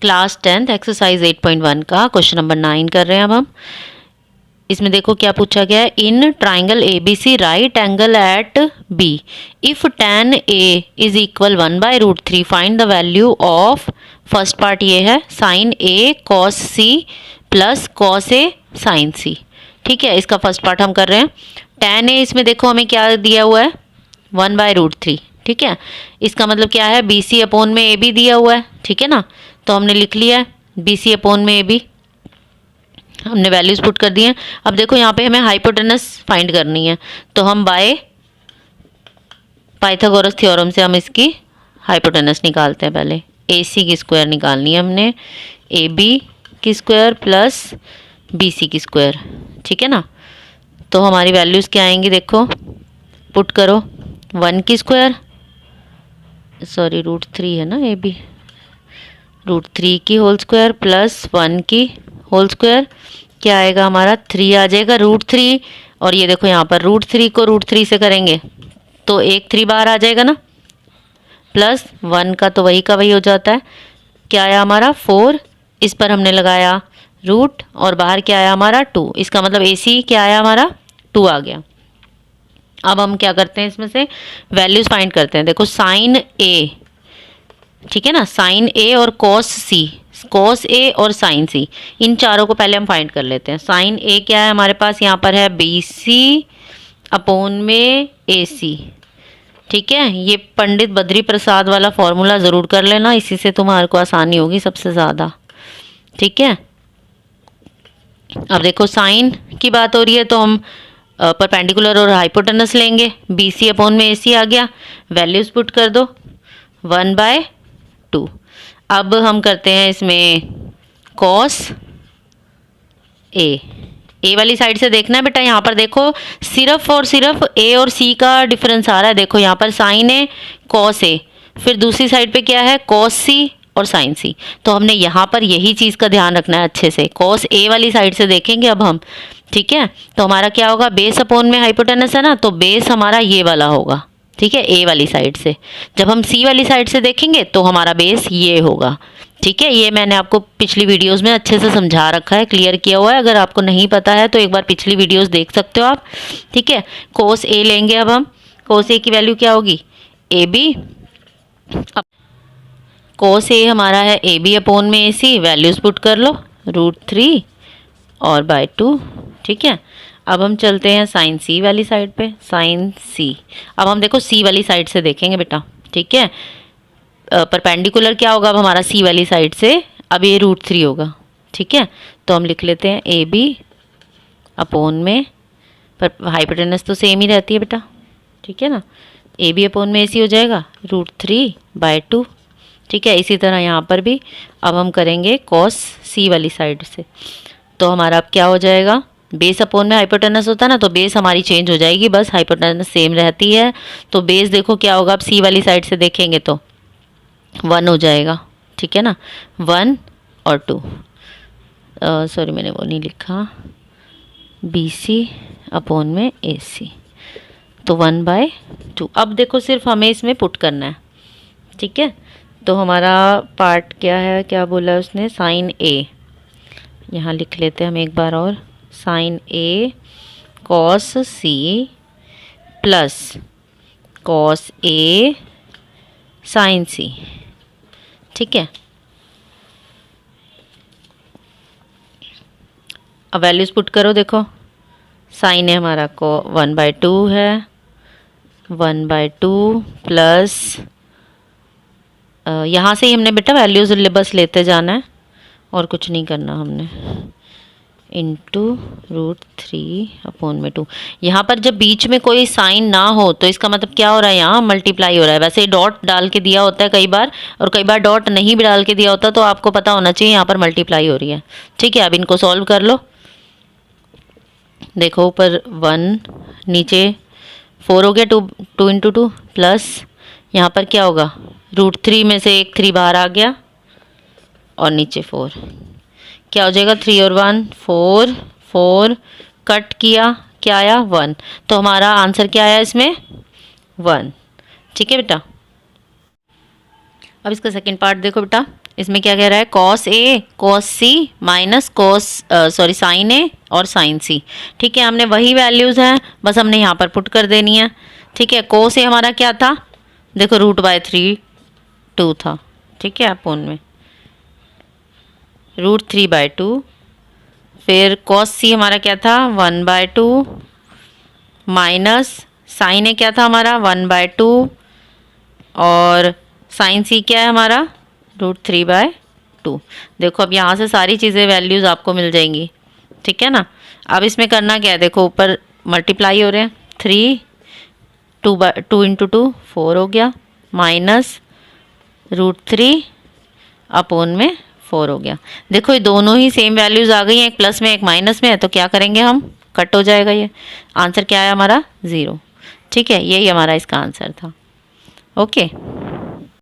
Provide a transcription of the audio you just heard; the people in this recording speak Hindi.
क्लास 10th एक्सरसाइज 8.1 का क्वेश्चन नंबर 9 कर रहे हैं अब हम। इसमें देखो क्या पूछा गया है। In triangle A B C right angle at B if tan A is equal 1/√3 find the value of. First part ये है sine A cos C plus cos A sin C। ठीक है, इसका फर्स्ट पार्ट हम कर रहे हैं। tan A इसमें देखो हमें क्या दिया हुआ है 1/√3। ठीक है, इसका मतलब क्या है BC अपॉन में AB दिया हुआ है। ठीक है ना, तो हमने लिख लिया है BC अपॉन में AB, हमने वैल्यूज पुट कर दी हैं। अब देखो यहाँ पे हमें हाइपोटेनस फाइंड करनी है, तो हम बाय पाइथागोरस थ्योरम से हम इसकी हाइपोटेनस निकालते हैं। पहले AC की स्क्वायर निकालनी है हमने, AB की स्क्वायर प्लस BC की स्क्वायर। ठीक है ना, तो हमारी वैल्यूज़ क्या आएंगी देखो, पुट करो 1 की स्क्वायर, सॉरी √3 है ना AB, √3 की होल स्क्वायर प्लस 1 की होल स्क्वायर। क्या आएगा हमारा 3 आ जाएगा √3, और ये देखो यहाँ पर √3 को √3 से करेंगे तो एक 3 बाहर आ जाएगा ना, प्लस 1 का तो वही का वही हो जाता है। क्या आया हमारा 4, इस पर हमने लगाया रूट और बाहर क्या आया हमारा 2, इसका मतलब AC क्या आया हमारा 2 आ गया। अब हम क्या करते हैं, इसमें से वैल्यूज फाइंड करते हैं। देखो साइन A, ठीक है ना, साइन A और cos A और साइन C, इन चारों को पहले हम फाइंड कर लेते हैं। साइन A क्या है हमारे पास, यहाँ पर है BC अपॉन में AC। ठीक है, ये पंडित बद्री प्रसाद वाला फॉर्मूला ज़रूर कर लेना, इसी से तुम्हारे को आसानी होगी सबसे ज़्यादा। ठीक है, अब देखो साइन की बात हो रही है तो हम परपेंडिकुलर और हाइपोटेनस लेंगे। BC अपॉन में AC आ गया, वैल्यूज पुट कर दो 1/2। अब हम करते हैं इसमें cos A वाली साइड से देखना है बेटा। यहाँ पर देखो सिर्फ और सिर्फ A और C का डिफरेंस आ रहा है। देखो यहाँ पर साइन A cos A, फिर दूसरी साइड पे क्या है cos C और साइन C। तो हमने यहाँ पर यही चीज़ का ध्यान रखना है अच्छे से। cos A वाली साइड से देखेंगे अब हम। ठीक है, तो हमारा क्या होगा, बेस अपॉन में हाइपोटेनस है ना, तो बेस हमारा ये वाला होगा। ठीक है, A वाली साइड से। जब हम C वाली साइड से देखेंगे तो हमारा बेस ये होगा। ठीक है, ये मैंने आपको पिछली वीडियोस में अच्छे से समझा रखा है, क्लियर किया हुआ है। अगर आपको नहीं पता है तो एक बार पिछली वीडियोस देख सकते हो आप। ठीक है, cos A लेंगे अब हम। cos A की वैल्यू क्या होगी AB, cos A हमारा है AB अपॉन में AC, वैल्यूज पुट कर लो √3 और /2। ठीक है, अब हम चलते हैं साइन C वाली साइड पे। साइन C, अब हम देखो C वाली साइड से देखेंगे बेटा। ठीक है, परपेंडिकुलर क्या होगा अब हमारा C वाली साइड से, अब ये √3 होगा। ठीक है, तो हम लिख लेते हैं AB अपॉन में, पर हाइपोटेनस तो सेम ही रहती है बेटा। ठीक है ना, AB अपॉन में AC हो जाएगा √3/2। ठीक है, इसी तरह यहाँ पर भी अब हम करेंगे cos C वाली साइड से। तो हमारा अब क्या हो जाएगा, बेस अपॉन में हाइपोटेनस होता है ना, तो बेस हमारी चेंज हो जाएगी, बस हाइपोटेनस सेम रहती है। तो बेस देखो क्या होगा, अब C वाली साइड से देखेंगे तो 1 हो जाएगा। ठीक है ना, 1 और 2, सॉरी मैंने वो नहीं लिखा, BC अपॉन में AC, तो 1/2। अब देखो सिर्फ हमें इसमें पुट करना है। ठीक है, तो हमारा पार्ट क्या है, क्या बोला है उसने, साइन A, यहाँ लिख लेते हैं हम एक बार और, sine A cos C plus cos A sin C। ठीक है, अब वैल्यूज पुट करो। देखो साइन है हमारा को 1/2 है, 1/2 प्लस यहाँ से ही हमने बेटा वैल्यूज बस लेते जाना है और कुछ नहीं करना हमने, इंटू √3 अपॉन में 2। यहाँ पर जब बीच में कोई साइन ना हो तो इसका मतलब क्या हो रहा है, यहाँ मल्टीप्लाई हो रहा है। वैसे डॉट डाल के दिया होता है कई बार, और कई बार डॉट नहीं भी डाल के दिया होता, तो आपको पता होना चाहिए यहाँ पर मल्टीप्लाई हो रही है। ठीक है, अब इनको सॉल्व कर लो। देखो ऊपर 1, नीचे 4 हो गया, 2 इंटू 2 प्लस यहाँ पर क्या होगा, √3 में से एक 3 बाहर आ गया और नीचे 4, क्या हो जाएगा 3 और 1 4, 4 कट किया, क्या आया 1। तो हमारा आंसर क्या आया इसमें 1। ठीक है बेटा, अब इसका सेकंड पार्ट देखो बेटा। इसमें क्या कह रहा है, cos A cos C minus cos sine ए और साइन सी। ठीक है, हमने वही वैल्यूज़ हैं, बस हमने यहाँ पर पुट कर देनी है। ठीक है, कॉस ए हमारा क्या था, देखो √3/2 था। ठीक है, अपोन में √3/2, फिर कॉस सी हमारा क्या था 1/2 माइनस साइन ए क्या था हमारा 1/2 और साइन सी क्या है हमारा √3/2। देखो अब यहाँ से सारी चीज़ें वैल्यूज़ आपको मिल जाएंगी। ठीक है ना, अब इसमें करना क्या है, देखो ऊपर मल्टीप्लाई हो रहे हैं, 3 2 × 2 4 हो गया माइनस √3 अपोन में 4 हो गया। देखो ये दोनों ही सेम वैल्यूज़ आ गई हैं, एक प्लस में एक माइनस में है, तो क्या करेंगे हम, कट हो जाएगा ये। आंसर क्या है हमारा 0। ठीक है, यही हमारा इसका आंसर था। ओके।